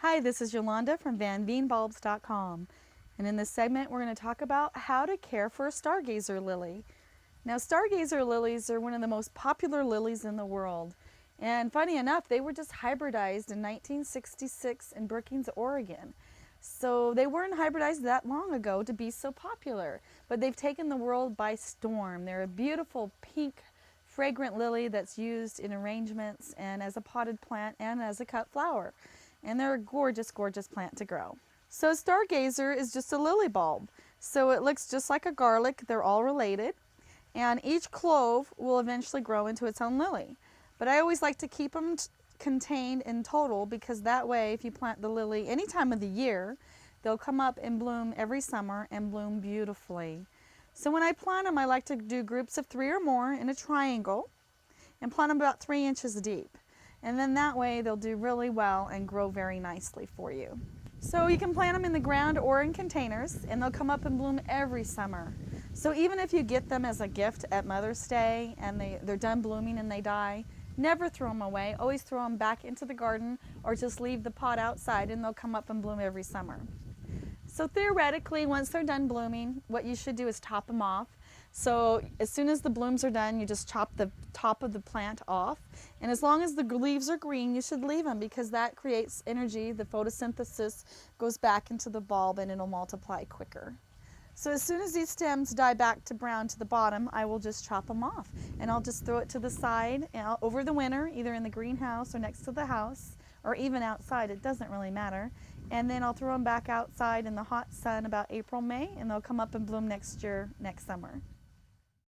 Hi, this is Yolanda from vanveenbulbs.com, and in this segment we're going to talk about how to care for a stargazer lily. Now, stargazer lilies are one of the most popular lilies in the world, and funny enough, they were just hybridized in 1966 in Brookings, Oregon. So they weren't hybridized that long ago to be so popular, but they've taken the world by storm. They're a beautiful pink fragrant lily that's used in arrangements and as a potted plant and as a cut flower. And they're a gorgeous, gorgeous plant to grow. So stargazer is just a lily bulb. So it looks just like a garlic. They're all related. And each clove will eventually grow into its own lily. But I always like to keep them contained in total, because that way if you plant the lily any time of the year, they'll come up and bloom every summer and bloom beautifully. So when I plant them, I like to do groups of 3 or more in a triangle and plant them about 3 inches deep. And then that way they'll do really well and grow very nicely for you. So you can plant them in the ground or in containers, and they'll come up and bloom every summer. So even if you get them as a gift at Mother's Day and they're done blooming and they die, never throw them away. Always throw them back into the garden or just leave the pot outside, and they'll come up and bloom every summer. So theoretically, once they're done blooming, what you should do is top them off. So as soon as the blooms are done, you just chop the top of the plant off. And as long as the leaves are green, you should leave them, because that creates energy. The photosynthesis goes back into the bulb and it'll multiply quicker. So as soon as these stems die back to brown to the bottom, I will just chop them off. And I'll just throw it to the side over the winter, either in the greenhouse or next to the house, or even outside. It doesn't really matter. And then I'll throw them back outside in the hot sun about April, May, and they'll come up and bloom next year, next summer.